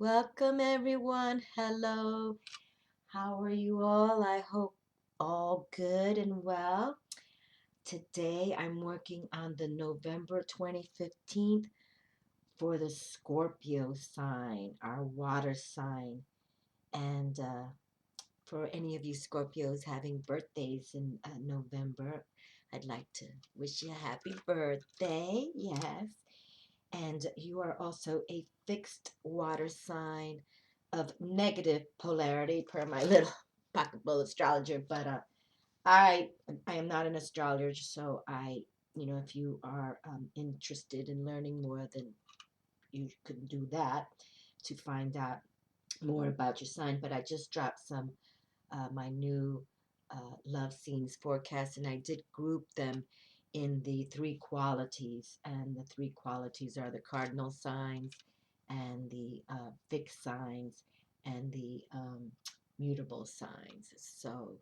Welcome, everyone. Hello. How are you all? I hope all good and well. Today I'm working on the November 2015 for the Scorpio sign, our water sign. And for any of you Scorpios having birthdays in November, I'd like to wish you a happy birthday. Yes. And you are also a fixed water sign of negative polarity, per my little pocketbook astrologer. But I I am not an astrologer, so if you are interested in learning more, then you could do that to find out more about your sign. But I just dropped my new love scenes forecast, and I did group them in the three qualities. And the three qualities are the cardinal signs, and the fixed signs, and the mutable signs. So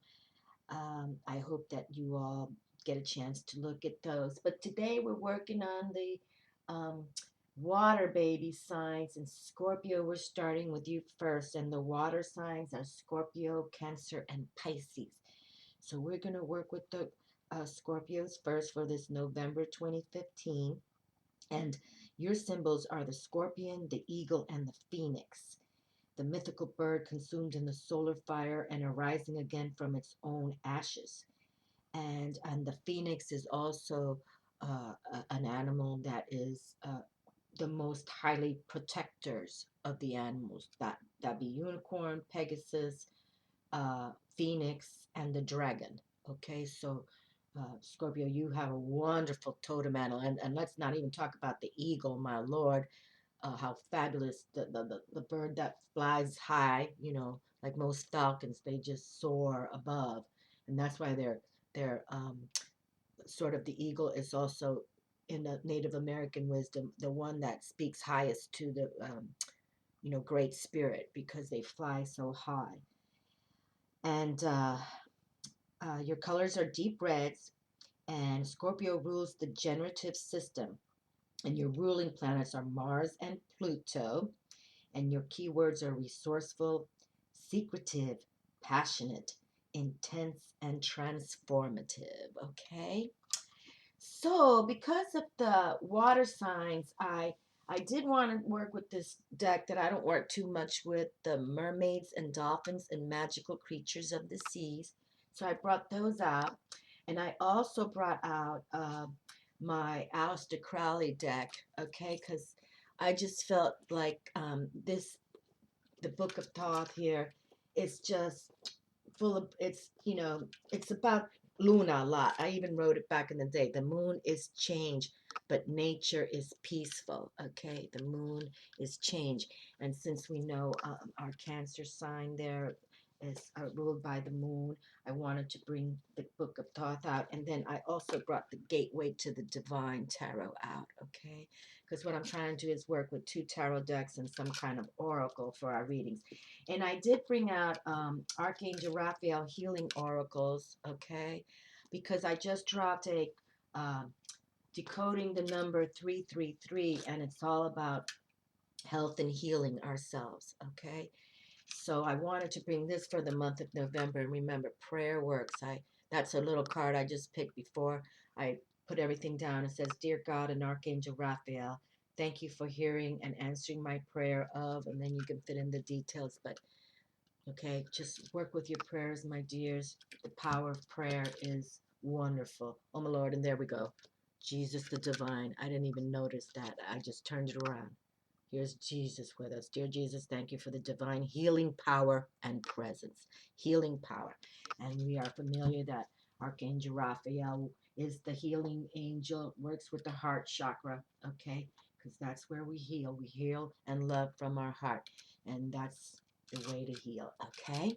I hope that you all get a chance to look at those. But today we're working on the um, water baby signs. And Scorpio, we're starting with you first. And the water signs are Scorpio, Cancer, and Pisces. So we're going to work with the Scorpios first for this November 2015. And your symbols are the scorpion, the eagle, and the phoenix, the mythical bird consumed in the solar fire and arising again from its own ashes. And the phoenix is also an animal that is the most highly protectors of the animals. That be unicorn, Pegasus, phoenix, and the dragon. Okay, so Scorpio, you have a wonderful totem animal, and let's not even talk about the eagle, my lord. How fabulous the bird that flies high, like most falcons, they just soar above, and that's why they're sort of the eagle is also in the Native American wisdom the one that speaks highest to the great spirit because they fly so high. And your colors are deep reds, and Scorpio rules the generative system, and your ruling planets are Mars and Pluto. And your keywords are resourceful, secretive, passionate, intense, and transformative. Okay. So, because of the water signs, I did want to work with this deck that I don't work too much with, the mermaids and dolphins and magical creatures of the seas. So I brought those out, and I also brought out my Aleister Crowley deck. Okay, because I just felt like the Book of Thoth here is just full of it's about Luna a lot. I even wrote it back in the day. The moon is change, but nature is peaceful. Okay, the moon is change, and since we know our Cancer sign there is ruled by the moon, I wanted to bring the Book of Thoth out, and then I also brought the Gateway to the Divine Tarot out. Okay, because what I'm trying to do is work with two tarot decks and some kind of oracle for our readings. And I did bring out Archangel Raphael healing oracles, okay, because I just dropped a decoding the number 333, and it's all about health and healing ourselves, okay. So I wanted to bring this for the month of November. And remember, prayer works. That's a little card I just picked before I put everything down. It says, "Dear God and Archangel Raphael, thank you for hearing and answering my prayer of," and then you can fit in the details. But okay, just work with your prayers, my dears. The power of prayer is wonderful. Oh, my Lord, and there we go. Jesus the divine. I didn't even notice that. I just turned it around. Here's Jesus with us. Dear Jesus, thank you for the divine healing power and presence. Healing power. And we are familiar that Archangel Raphael is the healing angel, works with the heart chakra, okay? Because that's where we heal. We heal and love from our heart. And that's the way to heal, okay?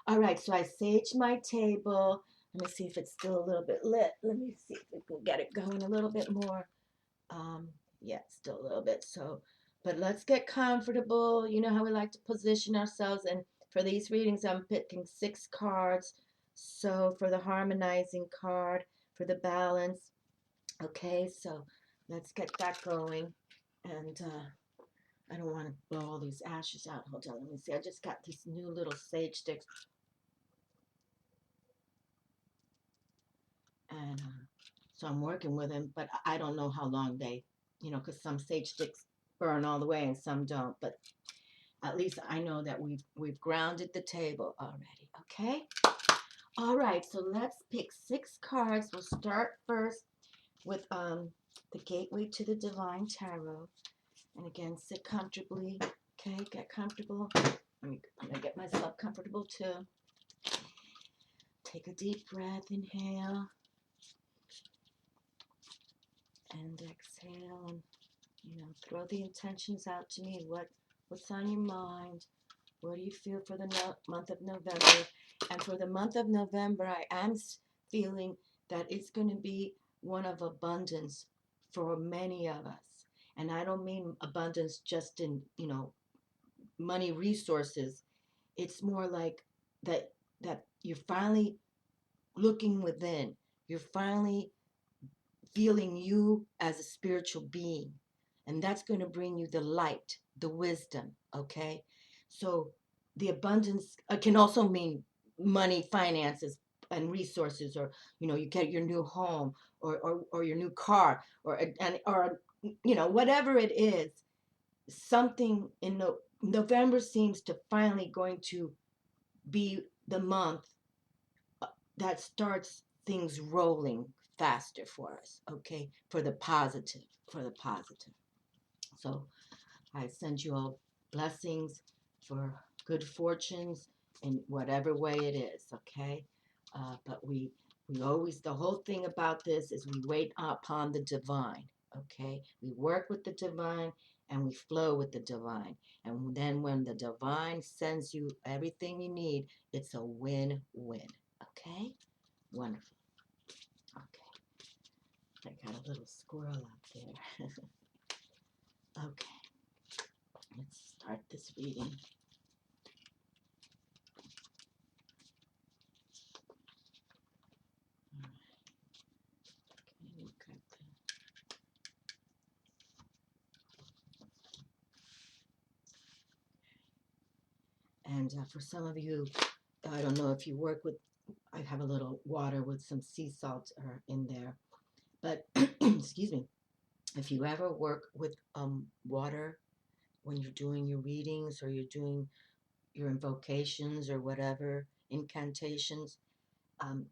All right, so I saged my table. Let me see if it's still a little bit lit. Let me see if we can get it going a little bit more. Um, yeah, still a little bit. So, but let's get comfortable. You know how we like to position ourselves. And for these readings, I'm picking 6 cards. So for the harmonizing card, for the balance. Okay, so let's get that going. And I don't want to blow all these ashes out. Hold on, let me see. I just got these new little sage sticks. And so I'm working with them, but I don't know how long they, you know, because some sage sticks burn all the way and some don't. But at least I know that we've grounded the table already. Okay. All right. So let's pick 6 cards. We'll start first with the Gateway to the Divine Tarot. And again, sit comfortably. Okay, get comfortable. I'm gonna get myself comfortable too. Take a deep breath. Inhale and exhale, and throw the intentions out to me. What's on your mind? What do you feel for the month of November? And for the month of November, I am feeling that it's going to be one of abundance for many of us. And I don't mean abundance just in, money resources. It's more like that you're finally looking within. You're finally feeling you as a spiritual being. And that's going to bring you the light, the wisdom, okay? So the abundance can also mean money, finances, and resources, or you get your new home, or your new car, or whatever it is. Something in November seems to finally going to be the month that starts things rolling faster for us, okay? For the positive, for the positive. So I send you all blessings for good fortunes in whatever way it is, okay? But we always, the whole thing about this is we wait upon the divine, okay? We work with the divine and we flow with the divine. And then when the divine sends you everything you need, it's a win-win, okay? Wonderful. Okay. I got a little squirrel out there. Okay. Let's start this reading. All right. Okay, we've got and for some of you, I don't know if you work with, I have a little water with some sea salt in there. But, excuse me, if you ever work with water when you're doing your readings or you're doing your invocations or whatever, incantations,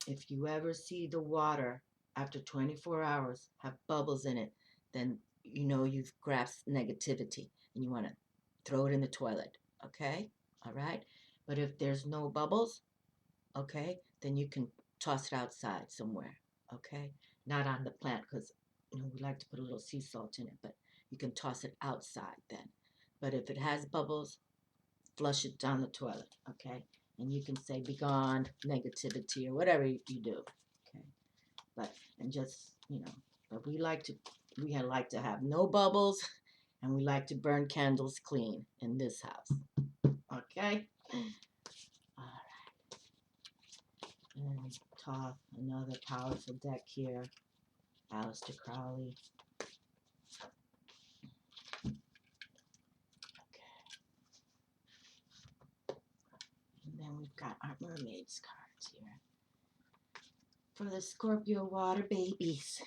if you ever see the water after 24 hours have bubbles in it, then you know you've grasped negativity and you want to throw it in the toilet, okay? All right? But if there's no bubbles, okay, then you can toss it outside somewhere, okay? Not on the plant because we like to put a little sea salt in it, but you can toss it outside then. But if it has bubbles, flush it down the toilet, okay? And you can say, be gone, negativity, or whatever you do, okay? But, and just, but we like to have no bubbles, and we like to burn candles clean in this house, okay? All right. And Toth, another powerful deck here. Aleister Crowley. And then we've got our mermaids cards here for the Scorpio water babies.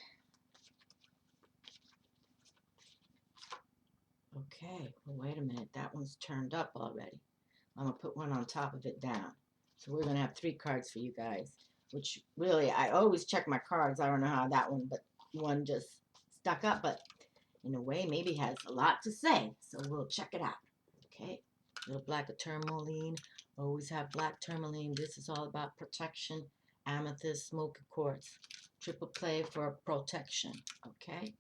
Okay, well, wait a minute. That one's turned up already. I'm going to put one on top of it down. So we're going to have 3 cards for you guys, which really, I always check my cards. I don't know how that one, but one just stuck up, but in a way, maybe has a lot to say. So we'll check it out. Okay, little black tourmaline. Always have black tourmaline. This is all about protection. Amethyst, smoky quartz. Triple play for protection. Okay.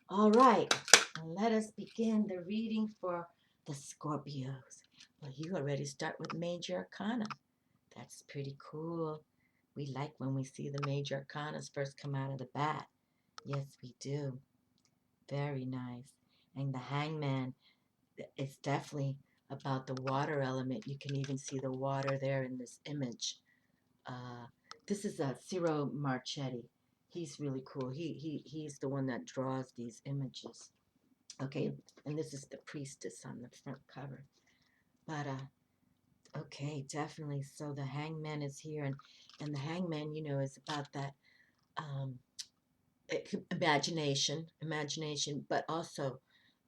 All right. And let us begin the reading for the Scorpios. Well, you already start with Major Arcana. That's pretty cool. We like when we see the Major Arcanas first come out of the bat. Yes, we do. Very nice. And the Hangman, it's definitely about the water element. You can even see the water there in this image. This is Ciro Marchetti. He's really cool. He's the one that draws these images. Okay, and this is the priestess on the front cover. But okay, definitely. So the hangman is here, and the hangman, you know, is about that um, imagination, but also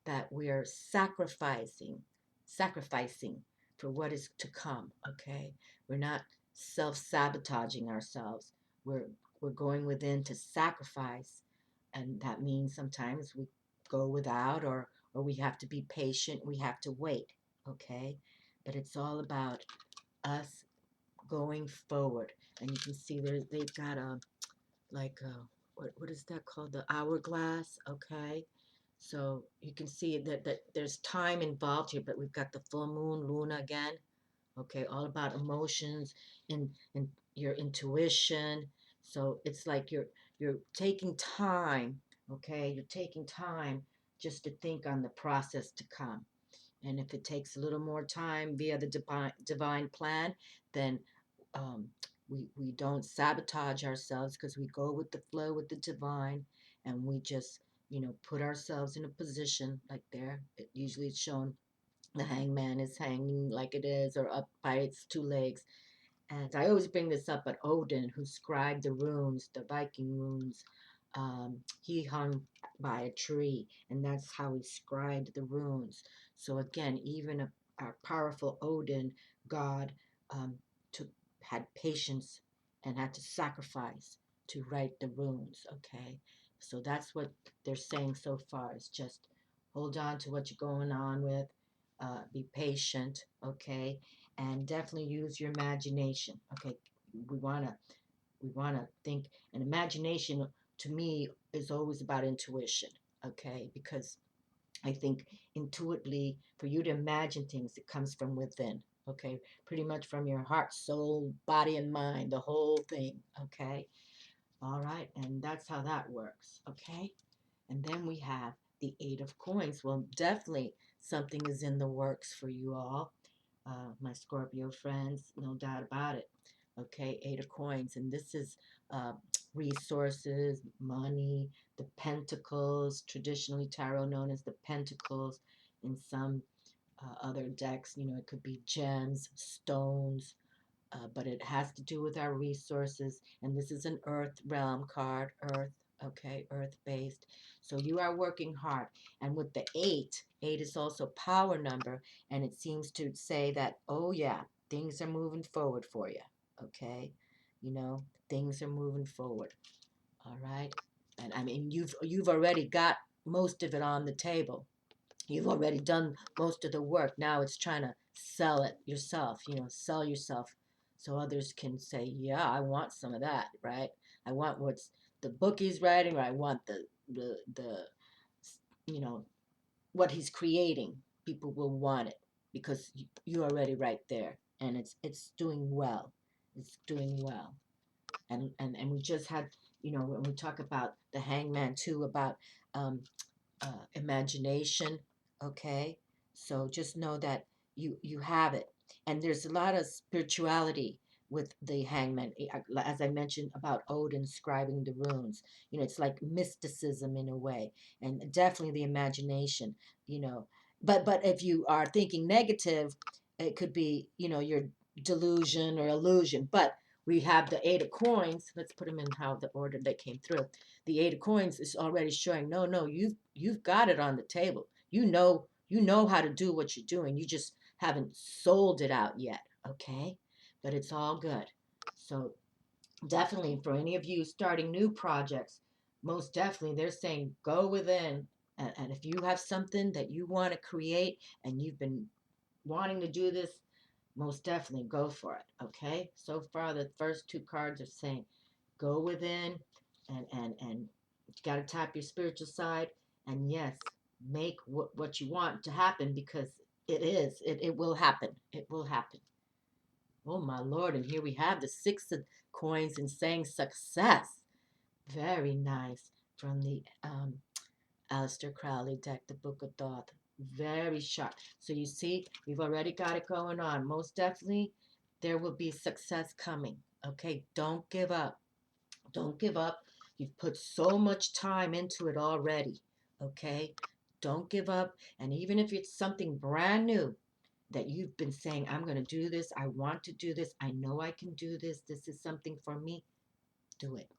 that we're sacrificing for what is to come. Okay, we're not self-sabotaging ourselves. We're going within to sacrifice, and that means sometimes we go without, or we have to be patient. We have to wait. Okay, but it's all about us going forward. And you can see they've got a like a what is that called, the hourglass. Okay, so you can see that there's time involved here, but we've got the full moon, Luna again. Okay, all about emotions and your intuition. So it's like you're taking time. Okay, you're taking time just to think on the process to come. And if it takes a little more time via the divine plan, then um, we don't sabotage ourselves, because we go with the flow with the divine, and we just, you know, put ourselves in a position like there. It usually it's shown the hangman is hanging like it is, or up by its two legs. And I always bring this up, but Odin, who scribed the runes, the Viking runes, he hung by a tree, and that's how he scribed the runes. So again, even our powerful Odin, God, um, took had patience and had to sacrifice to write the runes. Okay, so that's what they're saying so far. Is just hold on to what you're going on with, be patient. Okay, and definitely use your imagination. Okay, we wanna think, and imagination to me is always about intuition. Okay, because I think intuitively, for you to imagine things, it comes from within. Okay, pretty much from your heart, soul, body, and mind, the whole thing. Okay, all right, and that's how that works. Okay, and then we have the Eight of Coins. Well, definitely something is in the works for you all, my Scorpio friends, no doubt about it. Okay, Eight of Coins, and this is uh, resources, money, the Pentacles, traditionally tarot known as the Pentacles. In some other decks, you know, it could be gems, stones, but it has to do with our resources. And this is an earth realm card, earth, okay, earth based. So you are working hard. And with the eight is also power number. And it seems to say that, oh, yeah, things are moving forward for you, okay? You know, things are moving forward, all right? And I mean, you've already got most of it on the table. You've already done most of the work. Now it's trying to sell it yourself, you know, sell yourself so others can say, yeah, I want some of that, right? I want what's the book he's writing, or I want the you know, what he's creating. People will want it because you're already right there, and it's doing well. It's doing well. And we just had, you know, when we talk about the hangman too, about um, imagination. Okay, so just know that you have it, and there's a lot of spirituality with the hangman, as I mentioned about Odin scribing the runes. You know, it's like mysticism in a way, and definitely the imagination. You know, but if you are thinking negative, it could be, you know, your delusion or illusion. But we have the Eight of Coins. Let's put them in how the order they came through. The Eight of Coins is already showing, no, you've got it on the table. You know how to do what you're doing. You just haven't sold it out yet. Okay, but it's all good. So definitely for any of you starting new projects, most definitely they're saying go within. And if you have something that you want to create and you've been wanting to do this, most definitely go for it. Okay, so far the first two cards are saying go within, and you got to tap your spiritual side, and yes, make what you want to happen, because it will happen. It will happen. Oh my Lord, and here we have the Six of Coins and saying success. Very nice. From the Aleister Crowley deck, the Book of Thoth. Very sharp. So you see, we've already got it going on. Most definitely there will be success coming. Okay, don't give up. Don't give up. You've put so much time into it already. Okay? Don't give up. And even if it's something brand new that you've been saying, I'm going to do this, I want to do this, I know I can do this, this is something for me, do it.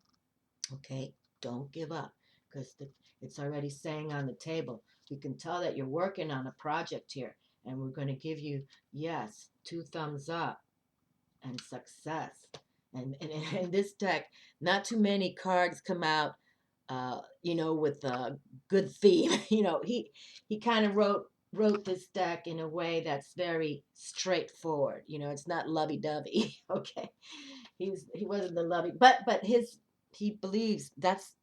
Okay? Don't give up because it's already saying on the table. We can tell that you're working on a project here, and we're going to give you, yes, 2 thumbs up and success. And in this deck, not too many cards come out, with a good theme. He kind of wrote this deck in a way that's very straightforward. It's not lovey-dovey. Okay, he wasn't the lovey, but he believes that's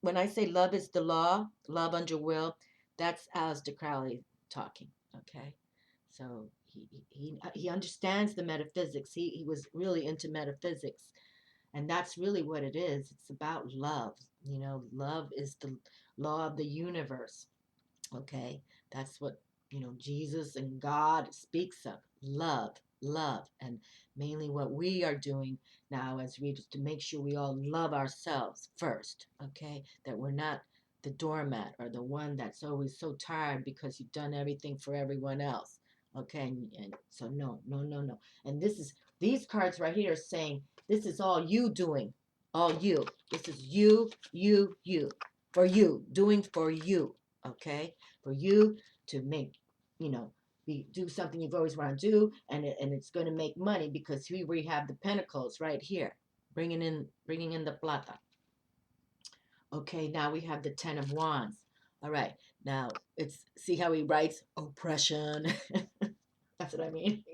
when I say love is the law, love under will. That's Aleister Crowley talking. Okay, so he understands the metaphysics. He was really into metaphysics, and that's really what it is. It's about love. Love is the law of the universe. Okay, that's what Jesus and God speaks of. Love, love, and mainly what we are doing now as readers to make sure we all love ourselves first. Okay, that we're not the doormat or the one that's always so tired because you've done everything for everyone else. Okay, and so no, no, no, no. And these cards right here are saying this is all you doing, all you. This is you, you, for you, doing for you. Okay, for you to make, do something you've always wanted to do, and it's going to make money because here we have the pentacles right here, bringing in the plata. Okay, now we have the 10 of Wands. All right, now see how he writes oppression. That's what I mean.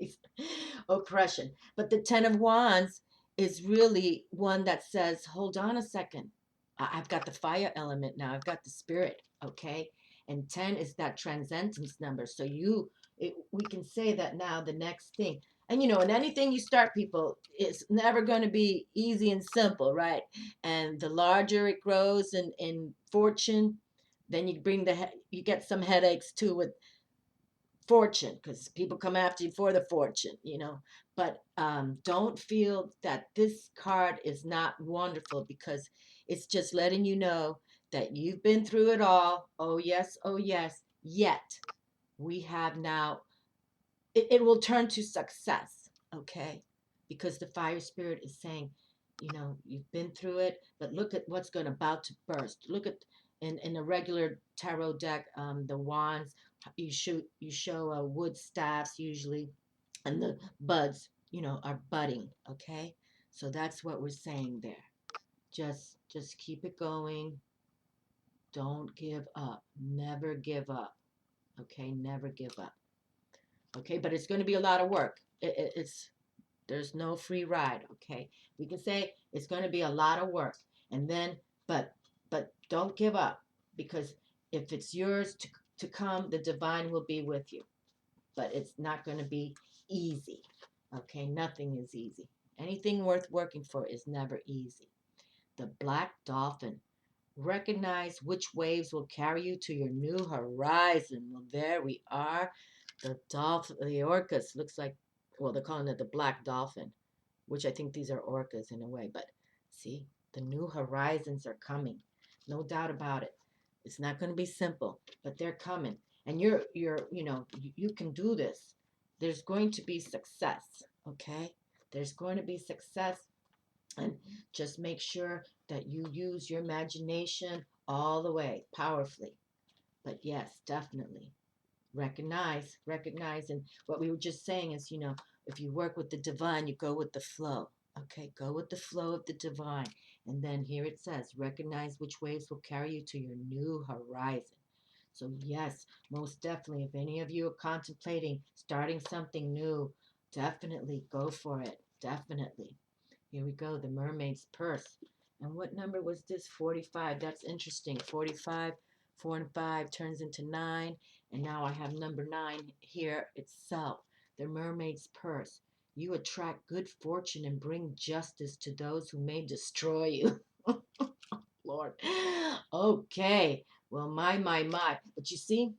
Oppression. But the 10 of Wands is really one that says, hold on a second. I've got the fire element now. I've got the spirit. Okay. And 10 is that transcendence number. So we can say that now the next thing. And in anything you start, people, it's never going to be easy and simple, right? And the larger it grows in fortune, then you get some headaches too with fortune because people come after you for the fortune. But don't feel that this card is not wonderful because it's just letting you know that you've been through it all. Oh yes, oh yes. Yet we have now, it will turn to success. Okay, because the fire spirit is saying, you've been through it, but look at what's going about to burst. Look at in a regular tarot deck, the wands, you show wood staffs usually, and the buds, are budding. Okay, so that's what we're saying there. Just keep it going. Don't give up. Never give up. Okay, never give up. Okay, but it's going to be a lot of work. There's no free ride. Okay, we can say it's going to be a lot of work, and then but don't give up, because if it's yours to come, the divine will be with you. But it's not going to be easy. Okay, nothing is easy. Anything worth working for is never easy. The black dolphin. Recognize which waves will carry you to your new horizon. Well, there we are. The dolphin, the orcas, looks like, well, they're calling it the black dolphin, which I think these are orcas in a way. But see, the new horizons are coming. No doubt about it. It's not going to be simple, but they're coming. And you can do this. There's going to be success, okay? There's going to be success, and just make sure that you use your imagination all the way, powerfully. But yes, definitely recognize. And what we were just saying is, if you work with the divine, you go with the flow. Okay, go with the flow of the divine. And then here it says, recognize which waves will carry you to your new horizon. So yes, most definitely, if any of you are contemplating starting something new, definitely go for it. Definitely. Here we go, the mermaid's purse. And what number was this? 45. That's interesting. 45, 4 and 5 turns into 9. And now I have number 9 here itself. The mermaid's purse. You attract good fortune and bring justice to those who may destroy you. Lord. Okay. Well, my. But you see,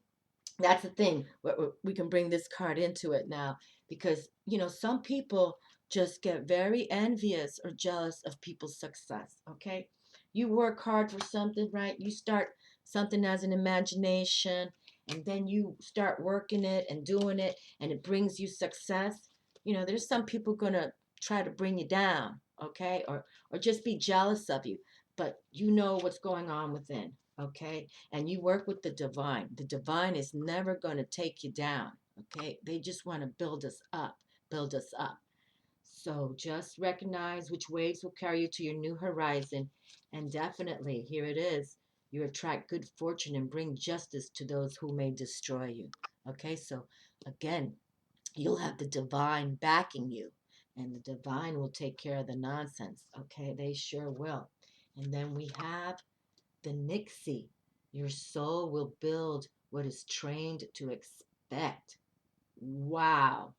that's the thing. We can bring this card into it now, because some people just get very envious or jealous of people's success. Okay, you work hard for something, right? You start something as an imagination, and then you start working it and doing it, and it brings you success, there's some people gonna try to bring you down, okay, or just be jealous of you, but you know what's going on within, okay, and you work with the divine. The divine is never going to take you down, okay. They just want to build us up, build us up. So just recognize which waves will carry you to your new horizon. And definitely, here it is, you attract good fortune and bring justice to those who may destroy you. Okay, so again, you'll have the divine backing you, and the divine will take care of the nonsense. Okay, they sure will. And then we have the Nixie. Your soul will build what is trained to expect. Wow.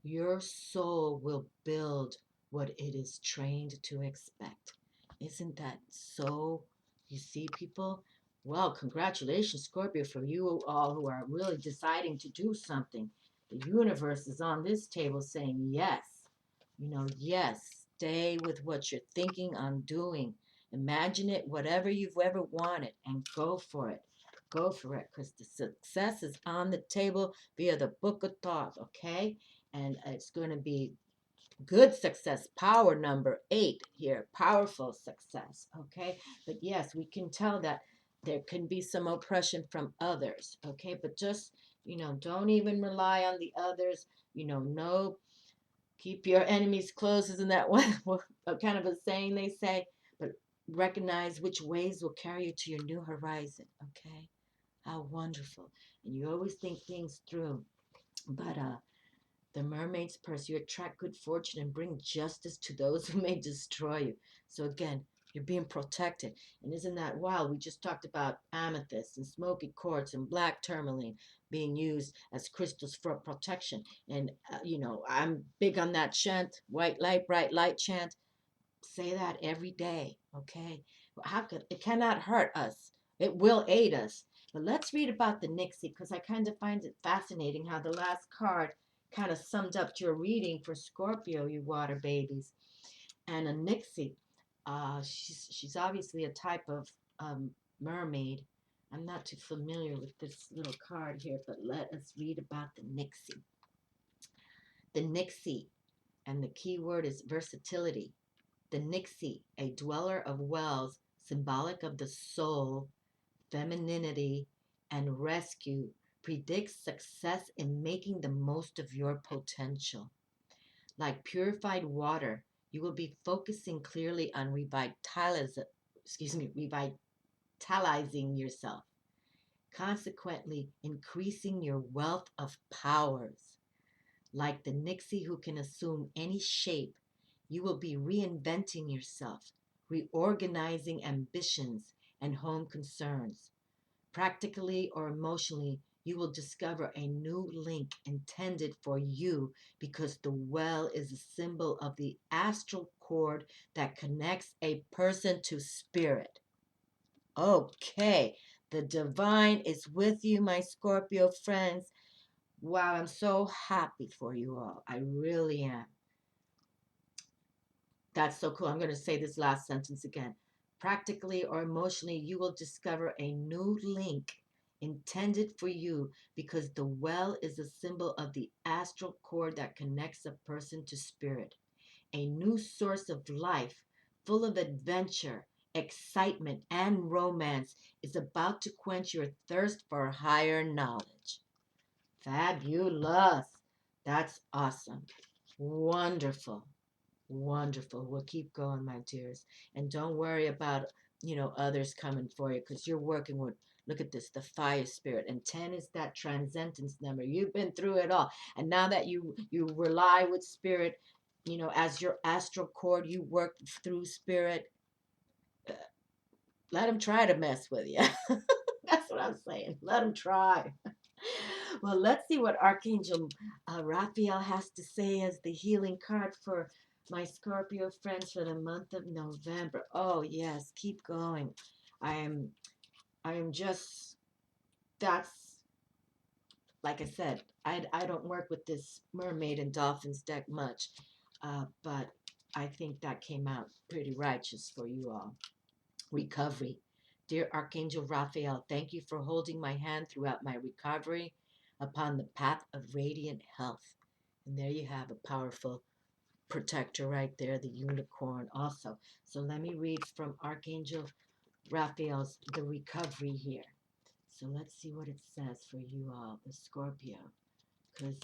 Your soul will build what it is trained to expect. Isn't that so? You see, people? Well, congratulations, Scorpio, for you all who are really deciding to do something. The universe is on this table saying yes. Yes, stay with what you're thinking on doing. Imagine it, whatever you've ever wanted, and go for it. Go for it, because the success is on the table via the book of thought, okay? And it's going to be good success, power number 8 here, powerful success, okay. But yes, we can tell that there can be some oppression from others, okay, but just don't even rely on the others. No, keep your enemies close, isn't that one kind of a saying they say? But recognize which ways will carry you to your new horizon, okay. How wonderful. And you always think things through. But the mermaid's purse, you attract good fortune and bring justice to those who may destroy you. So again, you're being protected. And isn't that wild? We just talked about amethyst and smoky quartz and black tourmaline being used as crystals for protection. And, I'm big on that chant, white light, bright light chant. Say that every day, okay? How could it cannot hurt us? It will aid us. But let's read about the Nixie, because I kind of find it fascinating how the last card kind of summed up your reading for Scorpio, you water babies. And a Nixie, she's obviously a type of mermaid. I'm not too familiar with this little card here, but let us read about the Nixie. The Nixie, and the key word is versatility. The Nixie, a dweller of wells, symbolic of the soul, femininity, and rescue, predicts success in making the most of your potential. Like purified water, you will be focusing clearly on revitalizing yourself, consequently increasing your wealth of powers. Like the Nixie who can assume any shape, you will be reinventing yourself, reorganizing ambitions and home concerns. Practically or emotionally, you will discover a new link intended for you, because the well is a symbol of the astral cord that connects a person to spirit. Okay, the divine is with you, my Scorpio friends. Wow, I'm so happy for you all. I really am. That's so cool. I'm going to say this last sentence again. Practically or emotionally, you will discover a new link intended for you, because the well is a symbol of the astral cord that connects a person to spirit. A new source of life, full of adventure, excitement, and romance, is about to quench your thirst for higher knowledge. Fabulous. That's awesome. Wonderful. Wonderful. We'll keep going, my dears. And don't worry about, others coming for you, because you're working with, look at this, the fire spirit. And 10 is that transcendence number. You've been through it all. And now that you rely with spirit, as your astral cord, you work through spirit. Let them try to mess with you. That's what I'm saying. Let them try. Well, let's see what Archangel Raphael has to say as the healing card for my Scorpio friends for the month of November. Oh, yes, keep going. I am just, that's, like I said, I don't work with this mermaid and dolphins deck much, but I think that came out pretty righteous for you all. Recovery. Dear Archangel Raphael, thank you for holding my hand throughout my recovery upon the path of radiant health. And there you have a powerful protector right there, the unicorn also. So let me read from Archangel Raphael's The Recovery here. So let's see what it says for you all, the Scorpio. Because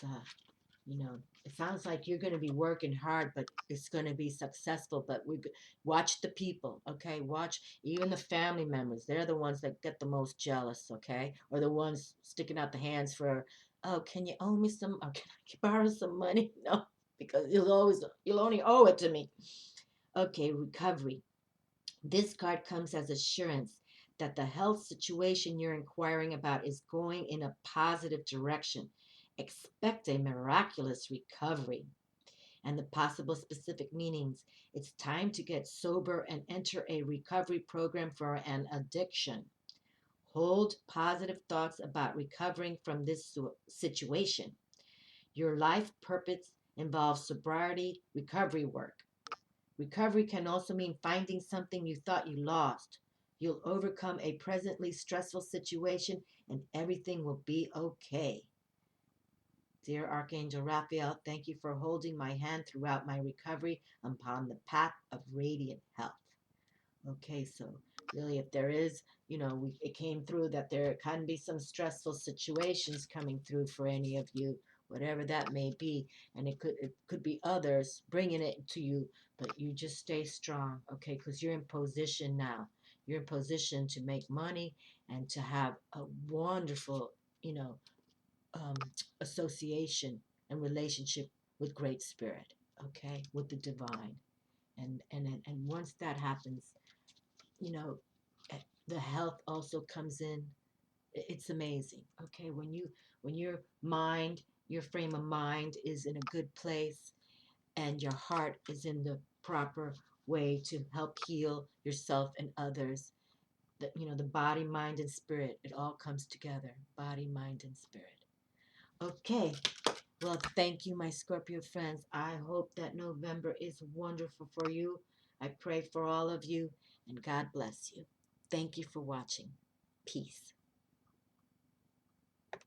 you know, it sounds like you're going to be working hard, but it's going to be successful. But watch the people, okay? Watch even the family members. They're the ones that get the most jealous, okay? Or the ones sticking out the hands for, oh, can you owe me some? Or can I borrow some money? No, because you'll only owe it to me. Okay, recovery. This card comes as assurance that the health situation you're inquiring about is going in a positive direction. Expect a miraculous recovery. And the possible specific meanings: it's time to get sober and enter a recovery program for an addiction. Hold positive thoughts about recovering from this situation. Your life purpose involves sobriety recovery work. Recovery can also mean finding something you thought you lost. You'll overcome a presently stressful situation and everything will be okay. Dear Archangel Raphael, thank you for holding my hand throughout my recovery upon the path of radiant health. Okay, so really, if there is, it came through that there can be some stressful situations coming through for any of you, whatever that may be, and it could be others bringing it to you, but you just stay strong, okay? Because you're in position now. You're in position to make money and to have a wonderful, you know, um, association and relationship with Great Spirit, okay, with the divine, and once that happens, you know, the health also comes in. It's amazing. Okay, when your mind, your frame of mind is in a good place, and your heart is in the proper way to help heal yourself and others. The body, mind, and spirit. It all comes together. Body, mind, and spirit. Okay. Well, thank you, my Scorpio friends. I hope that November is wonderful for you. I pray for all of you, and God bless you. Thank you for watching. Peace.